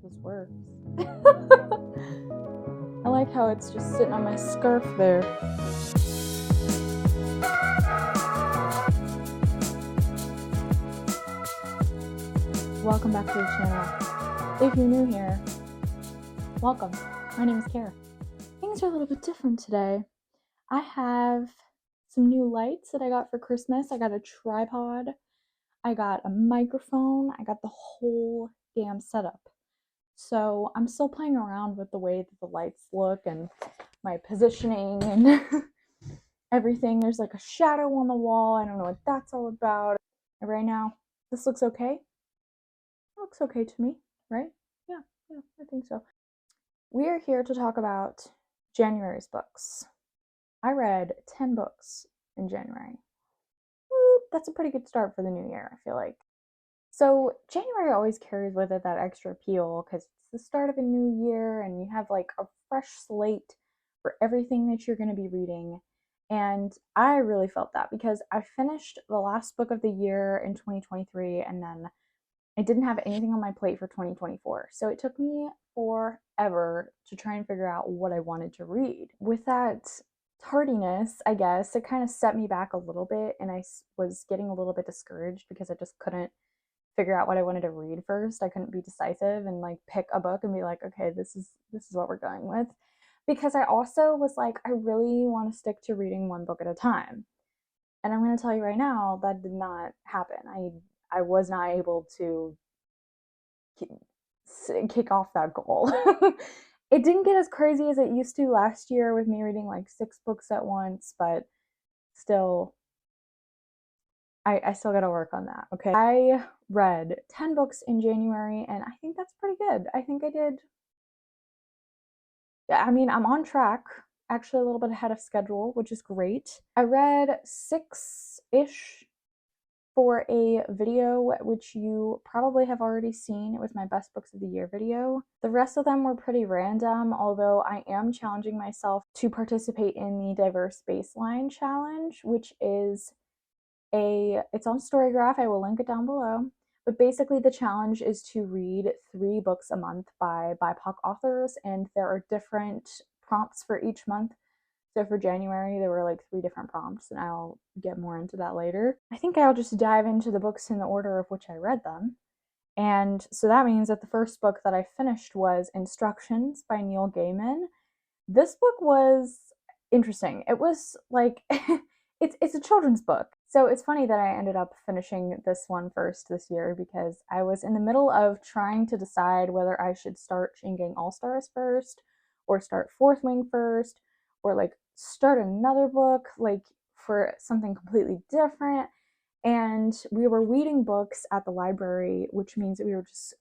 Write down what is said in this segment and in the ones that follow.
this works. I like how it's just sitting on my scarf there. Welcome back to the channel. If you're new here, welcome. My name is Kara. Things are a little bit different today. I have some new lights that I got for Christmas. I got a tripod. I got a microphone. I got the whole damn setup. So I'm still playing around with the way that the lights look and my positioning and everything. There's like a shadow on the wall. I don't know what that's all about. And right now, this looks okay. It looks okay to me, right? Yeah, I think so. We are here to talk about January's books. I read 10 books in January. Woo, that's a pretty good start for the new year, I feel like. So January always carries with it that extra appeal because it's the start of a new year and you have like a fresh slate for everything that you're going to be reading. And I really felt that because I finished the last book of the year in 2023 and then I didn't have anything on my plate for 2024. So it took me forever to try and figure out what I wanted to read. With that tardiness, I guess, it kind of set me back a little bit and I was getting a little bit discouraged because I just couldn't figure out what I wanted to read first. I couldn't be decisive and like pick a book and be like, okay, this is what we're going with. Because I also was like, I really want to stick to reading one book at a time. And I'm going to tell you right now, that did not happen. I was not able to kick off that goal. It didn't get as crazy as it used to last year with me reading like 6 books at once, but still, I still gotta work on that, okay? I read 10 books in January, and I think that's pretty good. I think I did, I mean, I'm on track, actually a little bit ahead of schedule, which is great. I read 6-ish for a video, which you probably have already seen. It was my best books of the year video. The rest of them were pretty random, although I am challenging myself to participate in the Diverse Baseline Challenge, which is it's on Storygraph. I will link it down below. But basically the challenge is to read 3 books a month by BIPOC authors, and there are different prompts for each month. So for January, there were like 3 different prompts, and I'll get more into that later. I think I'll just dive into the books in the order of which I read them. And so that means that the first book that I finished was Instructions by Neil Gaiman. This book was interesting. It was like, it's a children's book. So it's funny that I ended up finishing this one first this year because I was in the middle of trying to decide whether I should start Chain Gang All-Stars first or start Fourth Wing first or like start another book like for something completely different. And we were weeding books at the library, which means that we were just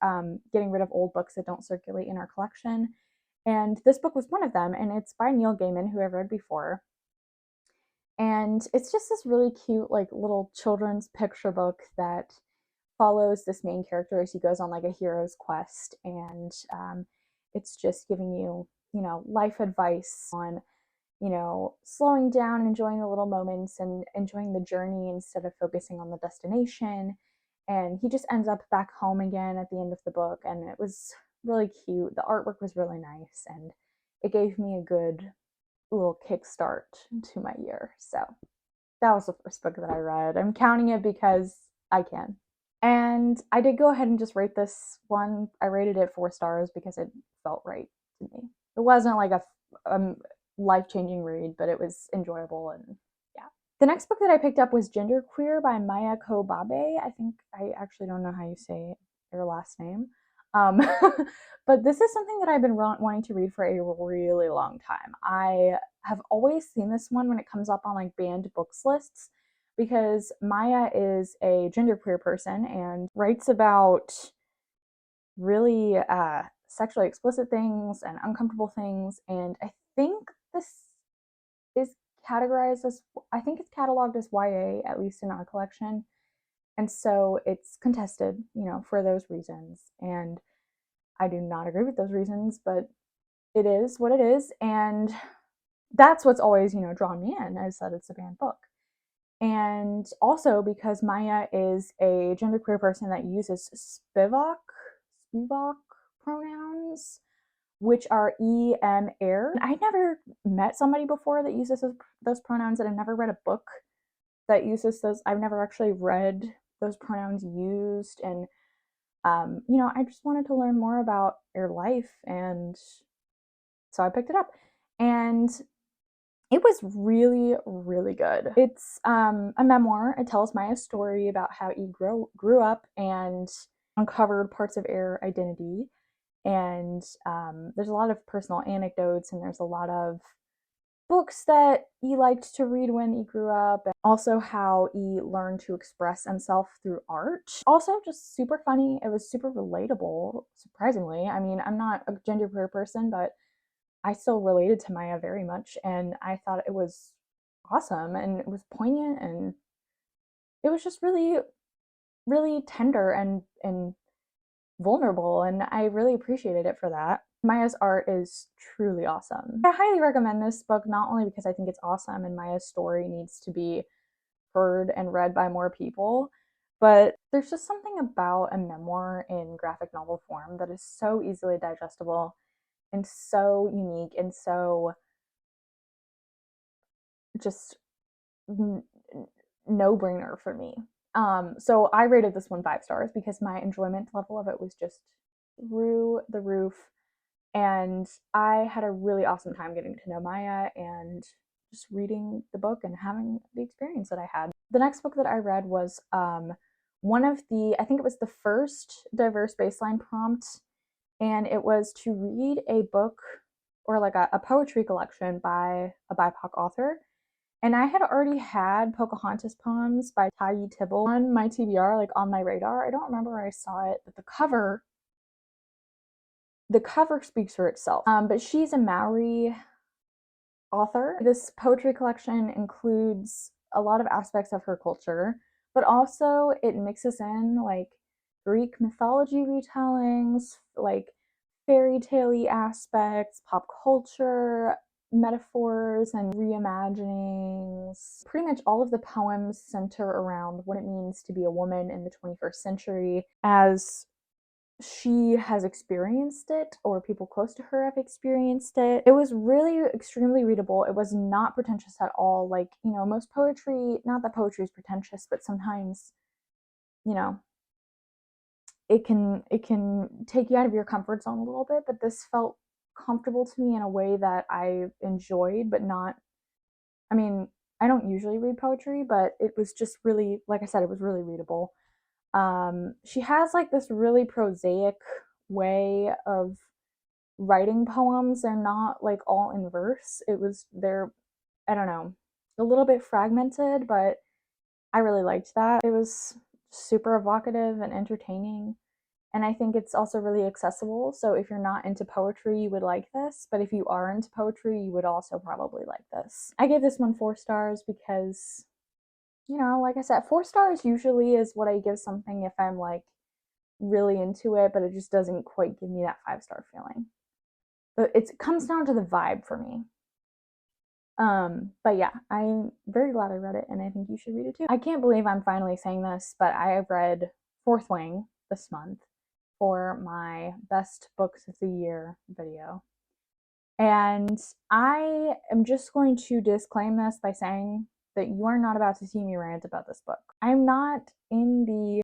getting rid of old books that don't circulate in our collection. And this book was one of them, and it's by Neil Gaiman, who I've read before. And it's just this really cute, like, little children's picture book that follows this main character as he goes on like a hero's quest, and it's just giving you, life advice on, slowing down, enjoying the little moments, and enjoying the journey instead of focusing on the destination. And he just ends up back home again at the end of the book, and it was really cute. The artwork was really nice, and it gave me a good little kickstart to my year. So that was the first book that I read. I'm counting it because I can. And I did go ahead and just rate this one. I rated it 4 stars because it felt right to me. It wasn't like a life-changing read, but it was enjoyable, and yeah. The next book that I picked up was Genderqueer by Maya Kobabe. I actually don't know how you say her last name. But this is something that I've been wanting to read for a really long time. I have always seen this one when it comes up on like banned books lists because Maya is a genderqueer person and writes about really sexually explicit things and uncomfortable things. And I think this is categorized as, I think it's cataloged as YA, at least in our collection. And so it's contested, for those reasons. And I do not agree with those reasons, but it is what it is. And that's what's always, drawn me in, is that it's a banned book. And also because Maya is a genderqueer person that uses Spivak pronouns, which are em, er. I never met somebody before that uses those pronouns, and I've never read a book that uses those. I've never actually read those pronouns used, and you know, I just wanted to learn more about your life, and so I picked it up, and it was really, really good. It's a memoir. It tells Maya's story about how he grew up and uncovered parts of her identity. And there's a lot of personal anecdotes, and there's a lot of books that he liked to read when he grew up, and also how he learned to express himself through art. Also, just super funny. It was super relatable, surprisingly. I mean, I'm not a genderqueer person, but I still related to Maya very much, and I thought it was awesome, and it was poignant, and it was just really, really tender and vulnerable, and I really appreciated it for that. Maya's art is truly awesome. I highly recommend this book, not only because I think it's awesome and Maya's story needs to be heard and read by more people, but there's just something about a memoir in graphic novel form that is so easily digestible and so unique and so just no-brainer for me. So I rated this one 5 stars because my enjoyment level of it was just through the roof, and I had a really awesome time getting to know Maya and just reading the book and having the experience that I had. The next book that I read was one of the, I think it was the first diverse baseline prompt, and it was to read a book or like a poetry collection by a BIPOC author. And I had already had Pocahontas poems by Tayi Tibble on my TBR, like on my radar. I don't remember where I saw it, but the cover speaks for itself. But she's a Maori author. This poetry collection includes a lot of aspects of her culture, but also it mixes in like Greek mythology retellings, like fairy tale-y aspects, pop culture, metaphors, and reimaginings. Pretty much all of the poems center around what it means to be a woman in the 21st century as she has experienced it, or people close to her have experienced it. It was really extremely readable. It was not pretentious at all. Like, you know, most poetry, not that poetry is pretentious, but sometimes, you know, it can take you out of your comfort zone a little bit, but this felt comfortable to me in a way that I enjoyed, but not, I mean, I don't usually read poetry, but it was just really, like I said, it was really readable. She has like this really prosaic way of writing poems. They're not like all in verse. They're, I don't know, a little bit fragmented, but I really liked that. It was super evocative and entertaining. And I think it's also really accessible. So if you're not into poetry, you would like this. But if you are into poetry, you would also probably like this. I gave this one 4 stars because, you know, like I said, 4 stars usually is what I give something if I'm like really into it, but it just doesn't quite give me that 5-star feeling. But it comes down to the vibe for me. But yeah, I'm very glad I read it, and I think you should read it too. I can't believe I'm finally saying this, but I have read Fourth Wing this month for my best books of the year video. And I am just going to disclaim this by saying that you are not about to see me rant about this book. I'm not in the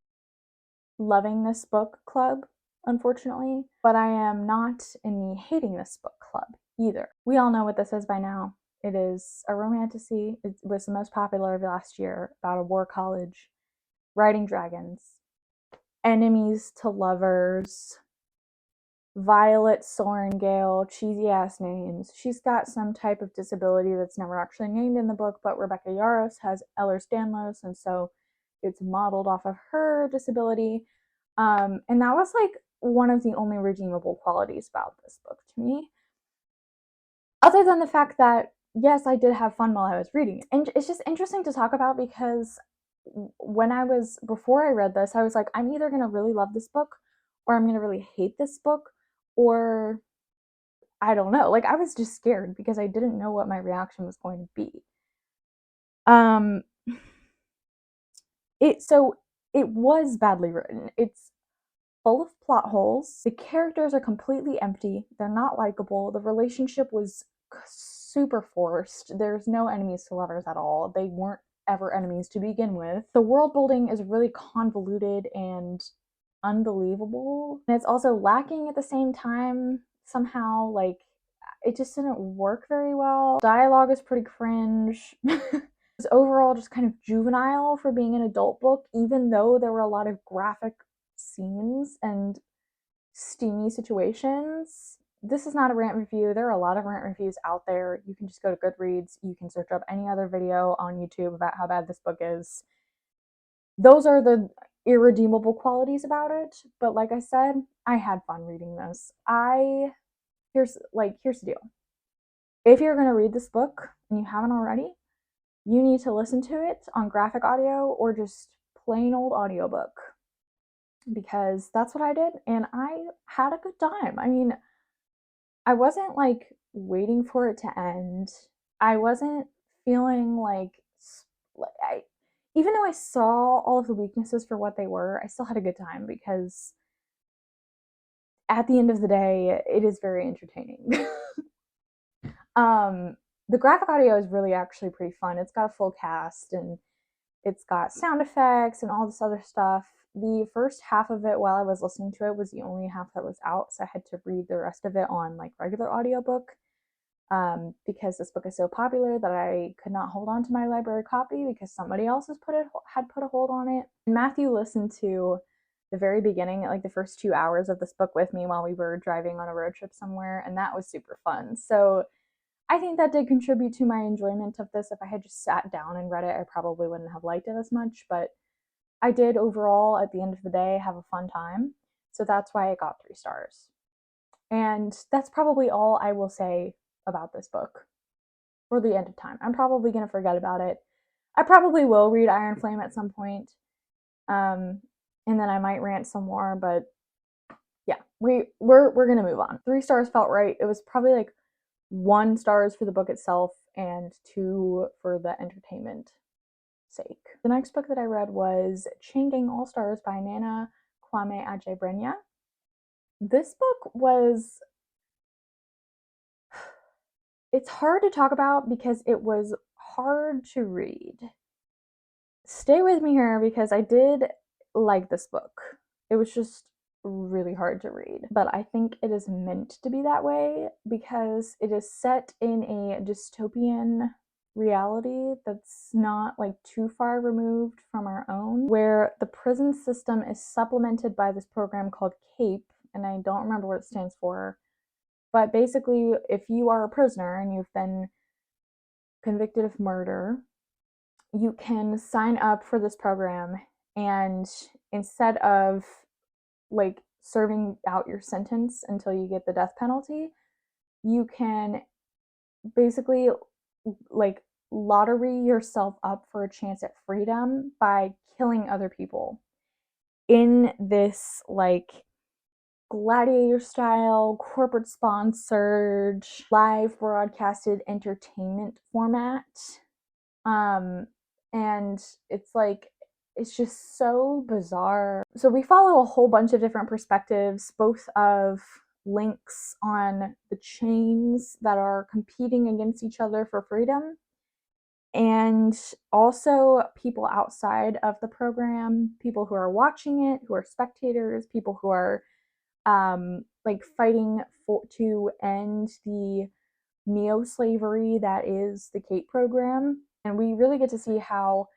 loving this book club, unfortunately, but I am not in the hating this book club either. We all know what this is by now. It is a romantasy. It was the most popular of last year, about a war college, riding dragons, enemies to lovers, Violet Sorengale, cheesy ass names. She's got some type of disability that's never actually named in the book, but Rebecca Yarros has Ehlers-Danlos, and so it's modeled off of her disability. And that was like one of the only redeemable qualities about this book to me. Other than the fact that, yes, I did have fun while I was reading it. And it's just interesting to talk about because before I read this, I was like, I'm either going to really love this book or I'm going to really hate this book, or I don't know. Like, I was just scared because I didn't know what my reaction was going to be. So it was badly written. It's full of plot holes. The characters are completely empty. They're not likable. The relationship was super forced. There's no enemies to lovers at all. They weren't ever enemies to begin with. The world building is really convoluted and unbelievable. And it's also lacking at the same time somehow. Like, it just didn't work very well. Dialogue is pretty cringe. It's overall just kind of juvenile for being an adult book, even though there were a lot of graphic scenes and steamy situations. This is not a rant review. There are a lot of rant reviews out there. You can just go to Goodreads. You can search up any other video on YouTube about how bad this book is. Those are the irredeemable qualities about it. But like I said, I had fun reading this. Here's the deal. If you're going to read this book and you haven't already, you need to listen to it on graphic audio or just plain old audiobook, because that's what I did and I had a good time. I mean, I wasn't like waiting for it to end. I wasn't feeling like even though I saw all of the weaknesses for what they were, I still had a good time because at the end of the day, it is very entertaining. The graphic audio is really actually pretty fun. It's got a full cast and it's got sound effects and all this other stuff. The first half of it while I was listening to it was the only half that was out, so I had to read the rest of it on like regular audiobook because this book is so popular that I could not hold on to my library copy because somebody else had put a hold on it. And Matthew listened to the very beginning, like the first 2 hours of this book with me while we were driving on a road trip somewhere, and that was super fun. So I think that did contribute to my enjoyment of this. If I had just sat down and read it, I probably wouldn't have liked it as much, but I did overall, at the end of the day, have a fun time. So that's why it got 3 stars. And that's probably all I will say about this book for the end of time. I'm probably going to forget about it. I probably will read Iron Flame at some point. And then I might rant some more, but yeah, we're going to move on. 3 stars felt right. It was probably like 1 stars for the book itself and 2 for the entertainment sake. The next book that I read was Chain Gang All Stars by Nana Kwame Adjei-Brenyah. This book was, it's hard to talk about because it was hard to read. Stay with me here because I did like this book. It was just really hard to read, but I think it is meant to be that way because it is set in a dystopian reality that's not like too far removed from our own, where the prison system is supplemented by this program called CAPE, and I don't remember what it stands for, but basically if you are a prisoner and you've been convicted of murder, you can sign up for this program, and instead of like serving out your sentence until you get the death penalty, you can basically like lottery yourself up for a chance at freedom by killing other people in this like gladiator style, corporate sponsored, live broadcasted entertainment format. And it's just so bizarre. So we follow a whole bunch of different perspectives, both of links on the chains that are competing against each other for freedom, and also people outside of the program, people who are watching it, who are spectators, people who are like fighting to end the neo-slavery that is the CAPE program. And we really get to see how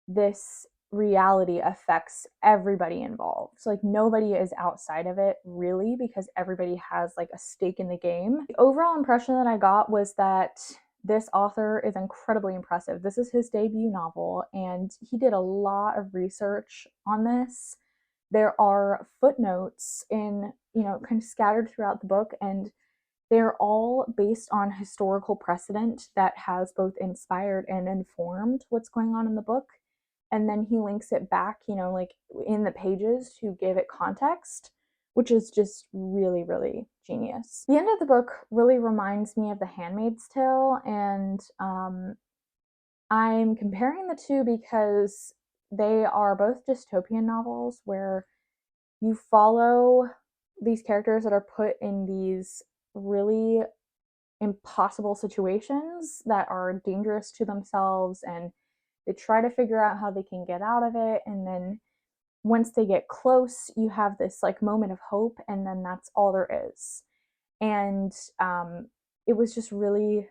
this reality affects everybody involved. So like nobody is outside of it really, because everybody has like a stake in the game. The overall impression that I got was that this author is incredibly impressive. This is his debut novel, and he did a lot of research on this. There are footnotes in, kind of scattered throughout the book, and they're all based on historical precedent that has both inspired and informed what's going on in the book. And then he links it back, like in the pages to give it context, which is just really, really genius. The end of the book really reminds me of The Handmaid's Tale, and I'm comparing the two because they are both dystopian novels where you follow these characters that are put in these really impossible situations that are dangerous to themselves, and they try to figure out how they can get out of it. And then once they get close, you have this like moment of hope, and then that's all there is. And it was just really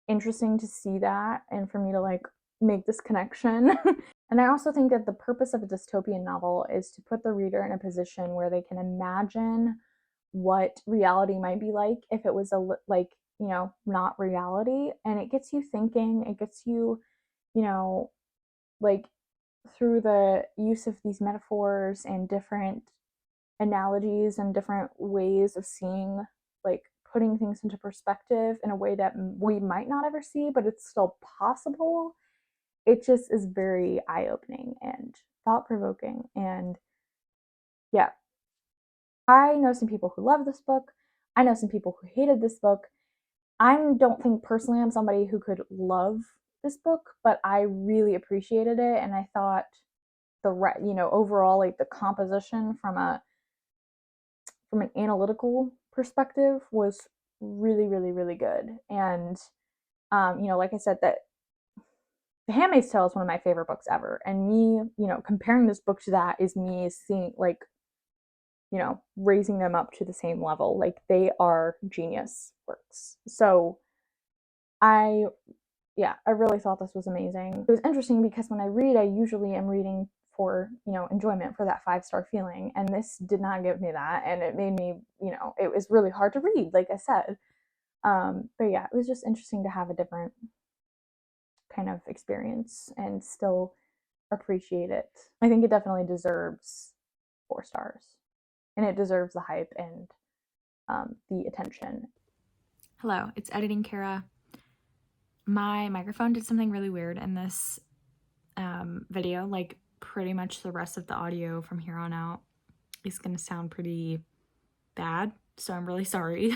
interesting to see that and for me to like make this connection. And I also think that the purpose of a dystopian novel is to put the reader in a position where they can imagine what reality might be like if it was like, you know, not reality. And it gets you thinking, it gets you, you know, like through the use of these metaphors and different analogies and different ways of seeing, like putting things into perspective in a way that we might not ever see, but it's still possible. It just is very eye-opening and thought-provoking. And yeah, I know some people who love this book. I know some people who hated this book. I don't think personally I'm somebody who could love this book, but I really appreciated it. And I thought overall, like the composition from an analytical perspective was really, really, really good. And like I said, that The Handmaid's Tale is one of my favorite books ever. And me, comparing this book to that is me seeing, like, raising them up to the same level. Like, they are genius works. So I really thought this was amazing. It was interesting because when I read, I usually am reading for, enjoyment, for that 5-star feeling. And this did not give me that. And it made me, it was really hard to read, like I said. But yeah, it was just interesting to have a different kind of experience and still appreciate it. I think it definitely deserves 4 stars, and it deserves the hype and the attention. Hello, it's Editing Kara. My microphone did something really weird in this video. Like, pretty much the rest of the audio from here on out is going to sound pretty bad, so I'm really sorry.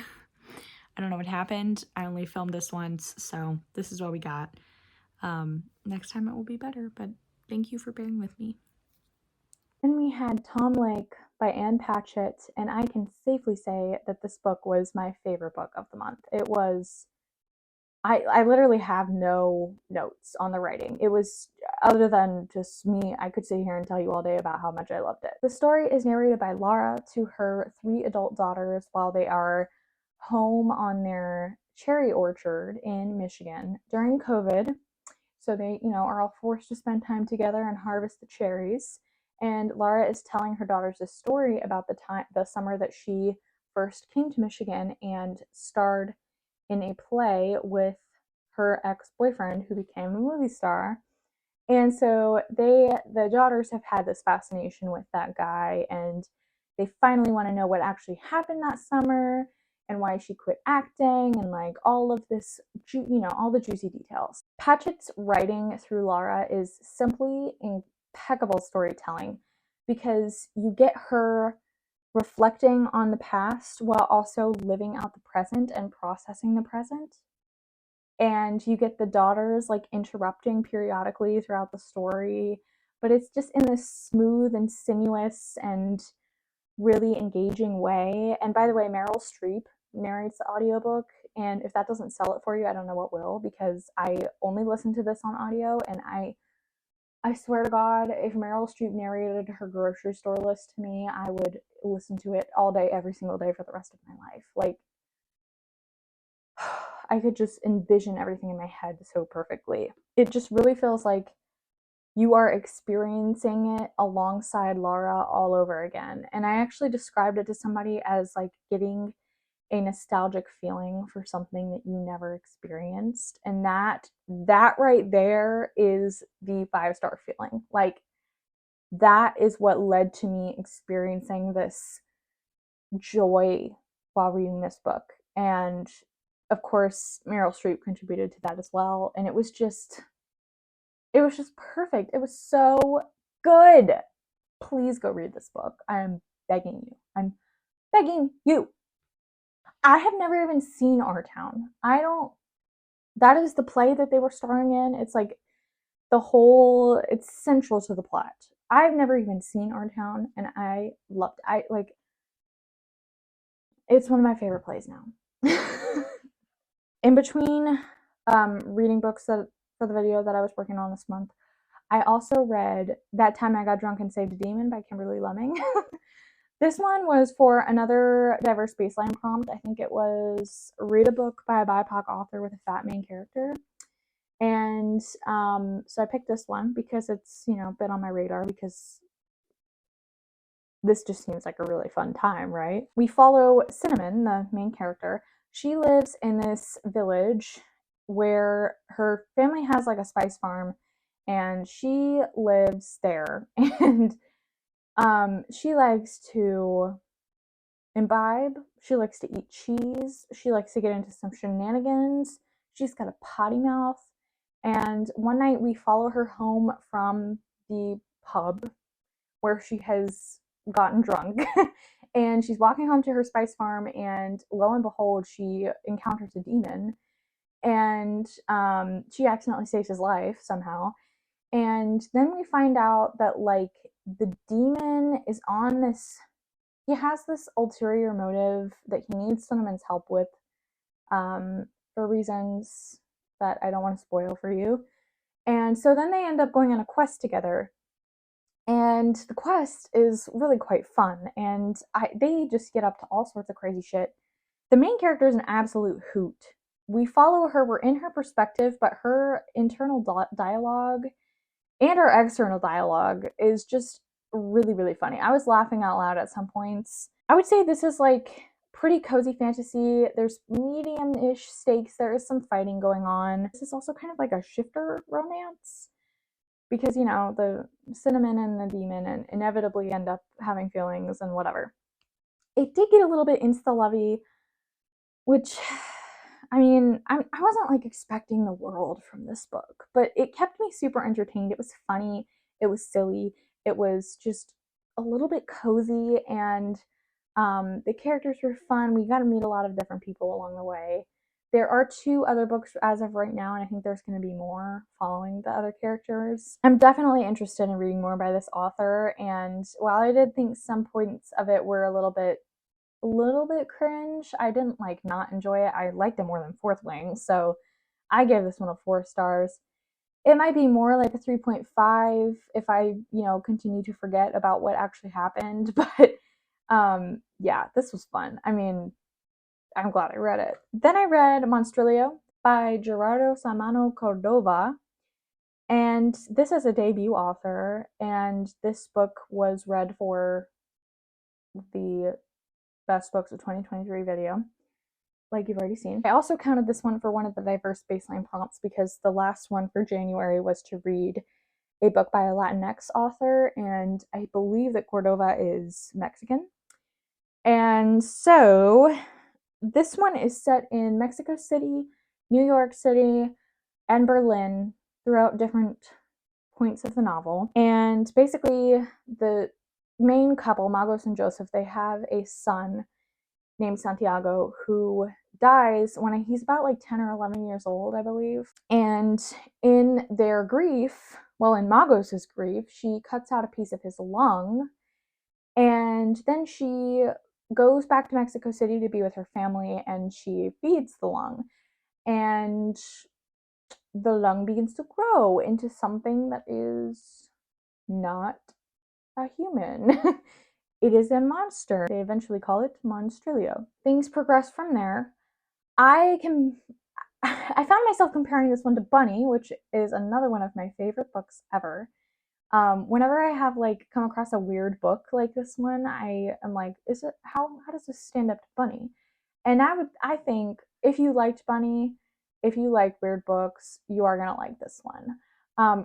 I don't know what happened. I only filmed this once, so this is what we got. Next time it will be better, but thank you for bearing with me. Then we had Tom Lake by Ann Patchett, and I can safely say that this book was my favorite book of the month. It was, I literally have no notes on the writing. It was, other than just me, I could sit here and tell you all day about how much I loved it. The story is narrated by Laura to her 3 adult daughters while they are home on their cherry orchard in Michigan during COVID. So they, are all forced to spend time together and harvest the cherries. And Laura is telling her daughters this story about the summer that she first came to Michigan and starred in a play with her ex-boyfriend who became a movie star. And so the daughters have had this fascination with that guy, and they finally want to know what actually happened that summer and why she quit acting and like all of this, all the juicy details. Patchett's writing through Laura is simply impeccable storytelling because you get her reflecting on the past while also living out the present and processing the present. And you get the daughters like interrupting periodically throughout the story, but it's just in this smooth and sinuous and really engaging way. And by the way, Meryl Streep narrates the audiobook, and if that doesn't sell it for you, I don't know what will, because I only listen to this on audio, and I swear to God, if Meryl Streep narrated her grocery store list to me, I would listen to it all day, every single day for the rest of my life. Like, I could just envision everything in my head so perfectly. It just really feels like you are experiencing it alongside Laura all over again. And I actually described it to somebody as like getting a nostalgic feeling for something that you never experienced. And that right there is the 5-star feeling. Like, that is what led to me experiencing this joy while reading this book. And of course, Meryl Streep contributed to that as well. And it was just perfect. It was so good. Please go read this book. I am begging you. I'm begging you. I have never even seen Our Town. That is the play that they were starring in. It's like it's central to the plot. I've never even seen Our Town, and I loved it. It's one of my favorite plays now. In between reading books for the video that I was working on this month, I also read That Time I Got Drunk and Saved a Demon by Kimberly Lemming. This one was for another diverse baseline prompt. I think it was read a book by a BIPOC author with a fat main character. And so I picked this one because it's, been on my radar because this just seems like a really fun time, right? We follow Cinnamon, the main character. She lives in this village where her family has like a spice farm and she lives there. And she likes to imbibe. She likes to eat cheese. She likes to get into some shenanigans. She's got a potty mouth. And one night we follow her home from the pub where she has gotten drunk. And she's walking home to her spice farm, and lo and behold, she encounters a demon. And she accidentally saves his life somehow. And then we find out that, like, the demon is on this, he has this ulterior motive that he needs Cinnamon's help with, for reasons that I don't want to spoil for you. And so then they end up going on a quest together. And the quest is really quite fun, and they just get up to all sorts of crazy shit. The main character is an absolute hoot. We follow her, we're in her perspective, but her internal dialogue and her external dialogue is just really, really funny. I was laughing out loud at some points. I would say this is like pretty cozy fantasy. There's medium-ish stakes. There is some fighting going on. This is also kind of like a shifter romance because, the Cinnamon and the demon inevitably end up having feelings and whatever. It did get a little bit insta-lovey, which, I mean, I wasn't like expecting the world from this book, but it kept me super entertained. It was funny, it was silly, it was just a little bit cozy, and the characters were fun. We got to meet a lot of different people along the way. There are 2 other books as of right now, and I think there's going to be more following the other characters. I'm definitely interested in reading more by this author, and while I did think some points of it were a little bit cringe, I didn't like not enjoy it. I liked it more than Fourth Wing, so I gave this one a 4 stars. It might be more like a 3.5 if I, continue to forget about what actually happened, but yeah, this was fun. I mean, I'm glad I read it. Then I read Monstrillo by Gerardo Samano Cordova, and this is a debut author, and this book was read for the Best Books of 2023 video, like you've already seen. I also counted this one for one of the diverse baseline prompts because the last one for January was to read a book by a Latinx author, and I believe that Cordova is Mexican. And so this one is set in Mexico City, New York City, and Berlin throughout different points of the novel. And basically, the main couple, Magos and Joseph, they have a son named Santiago who dies when he's about like 10 or 11 years old, I believe. And in their grief, well, in Magos's grief, she cuts out a piece of his lung, and then she goes back to Mexico City to be with her family, and she feeds the lung, and the lung begins to grow into something that is not a human. It is a monster. They eventually call it Monstrillo. Things progress from there. I found myself comparing this one to Bunny, which is another one of my favorite books ever. Whenever I have like come across a weird book like this one, I am like, how does this stand up to Bunny? And I think if you liked Bunny, if you like weird books, you are gonna like this one.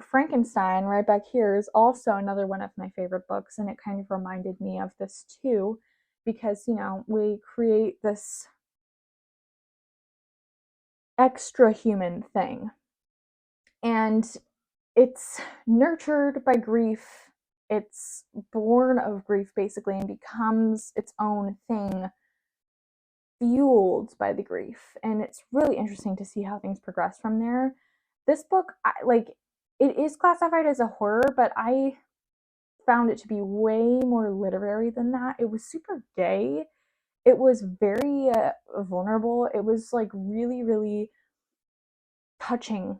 Frankenstein, right back here, is also another one of my favorite books, and it kind of reminded me of this too, because we create this extra human thing, and it's nurtured by grief. It's born of grief basically and becomes its own thing, fueled by the grief. And it's really interesting to see how things progress from there. This book, it is classified as a horror, but I found it to be way more literary than that. It was super gay. It was very vulnerable. It was like really, really touching.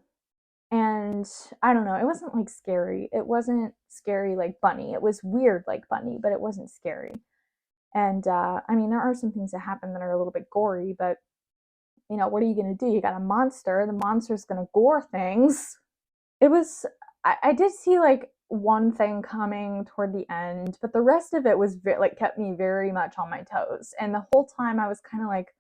And I don't know, it wasn't like scary. It wasn't scary like Bunny. It was weird like Bunny, but it wasn't scary. And I mean, there are some things that happen that are a little bit gory, but you know, what are you going to do? You got a monster. The monster's going to gore things. It was, I did see like one thing coming toward the end, but the rest of it was like kept me very much on my toes. And the whole time I was kind of like,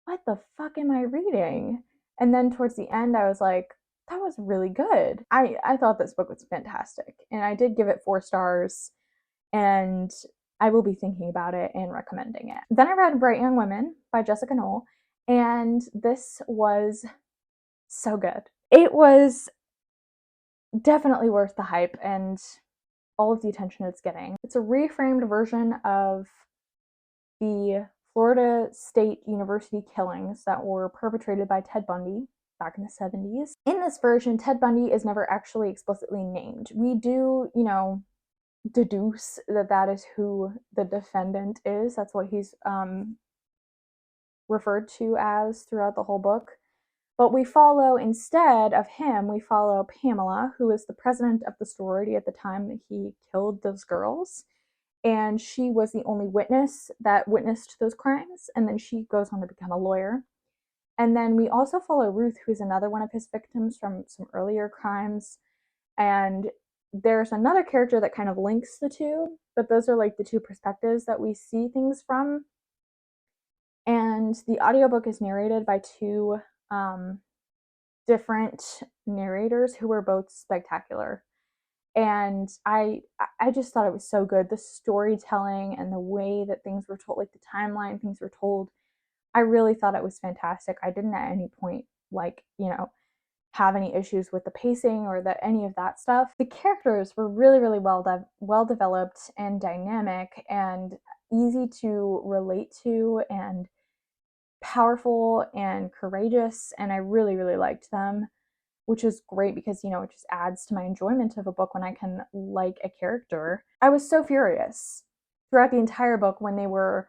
what the fuck am I reading? And then towards the end, I was like, that was really good. I thought this book was fantastic. And I did give it 4 stars. And I will be thinking about it and recommending it. Then I read Bright Young Women by Jessica Knoll. And this was so good. It was definitely worth the hype and all of the attention it's getting. It's a reframed version of the Florida State University killings that were perpetrated by Ted Bundy back in the 70s. In this version, Ted Bundy is never actually explicitly named. We do, you know, deduce that that is who the defendant is. That's what he's referred to as throughout the whole book. But we follow, instead of him, we follow Pamela, who is the president of the sorority at the time that he killed those girls. And she was the only witness that witnessed those crimes. And then she goes on to become a lawyer. And then we also follow Ruth, who's another one of his victims from some earlier crimes. And there's another character that kind of links the two, but those are like the two perspectives that we see things from. And the audiobook is narrated by two different narrators who were both spectacular. And I just thought it was so good. The storytelling and the way that things were told, like the timeline things were told, I really thought it was fantastic. I didn't at any point, like, you know, have any issues with the pacing or any of that stuff. The characters were really, really well developed and dynamic and easy to relate to and powerful and courageous, and I really, really liked them, which is great because, you know, it just adds to my enjoyment of a book when I can like a character. I was so furious throughout the entire book when they were,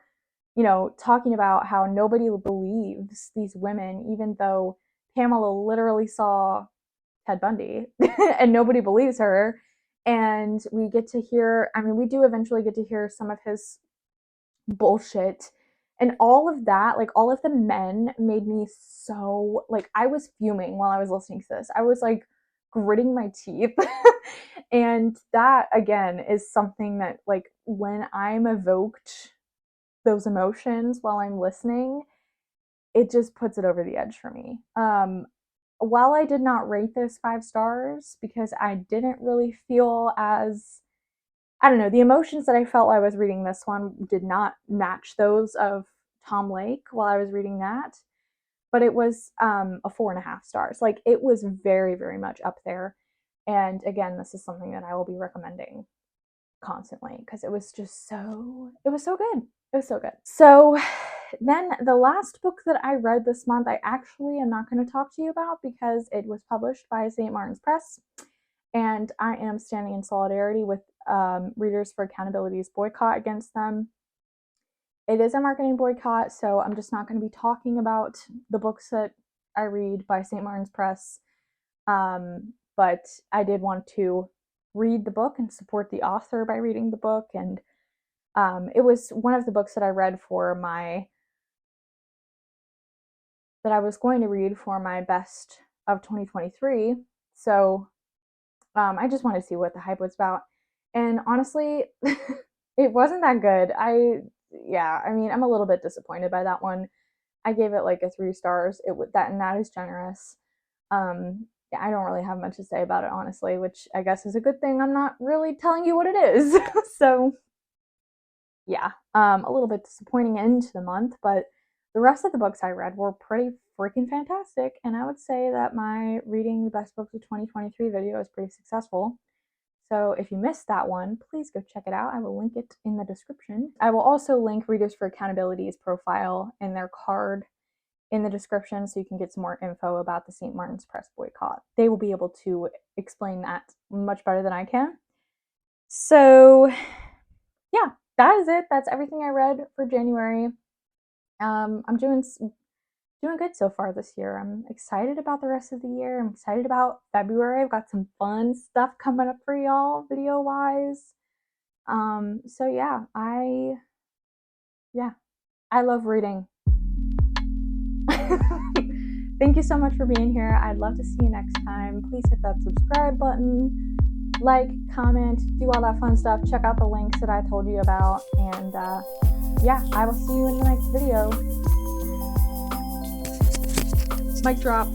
you know, talking about how nobody believes these women, even though Pamela literally saw Ted Bundy and nobody believes her. And we get to hear, I mean, we do eventually get to hear some of his bullshit and all of that. Like, all of the men made me so, like, I was fuming while I was listening to this. I was like gritting my teeth. And that again is something that, like, when I'm evoked those emotions while I'm listening, it just puts it over the edge for me. While I did not rate this 5 stars because I didn't really feel as, I don't know, the emotions that I felt while I was reading this one did not match those of Tom Lake while I was reading that. But it was a 4.5 stars. Like, it was very, very much up there. And again, this is something that I will be recommending constantly because it was just so, it was so good. It was so good. So then the last book that I read this month, I actually am not going to talk to you about because it was published by St. Martin's Press. And I am standing in solidarity with Readers for Accountability's boycott against them. It is a marketing boycott, so I'm just not going to be talking about the books that I read by St. Martin's Press. But I did want to read the book and support the author by reading the book. And it was one of the books that I read for my, that I was going to read for my best of 2023. So I just wanted to see what the hype was about. And honestly, it wasn't that good. I mean, I'm a little bit disappointed by that one. I gave it like a 3 stars. And that is generous. Yeah, I don't really have much to say about it, honestly, which I guess is a good thing. I'm not really telling you what it is. So yeah, a little bit disappointing end to the month, but the rest of the books I read were pretty freaking fantastic, and I would say that my reading the best books of 2023 video is pretty successful. So if you missed that one, please go check it out. I will link it in the description. I will also link Readers for Accountability's profile and their card in the description so you can get some more info about the St. Martin's Press boycott. They will be able to explain that much better than I can. So yeah, that is it. That's everything I read for January. I'm doing good so far this year. I'm excited about the rest of the year. I'm excited about February. I've got some fun stuff coming up for y'all video wise. So yeah, I love reading. Thank you so much for being here. I'd love to see you next time. Please hit that subscribe button, like, comment, do all that fun stuff. Check out the links that I told you about. And yeah, I will see you in the next video. Mic drop.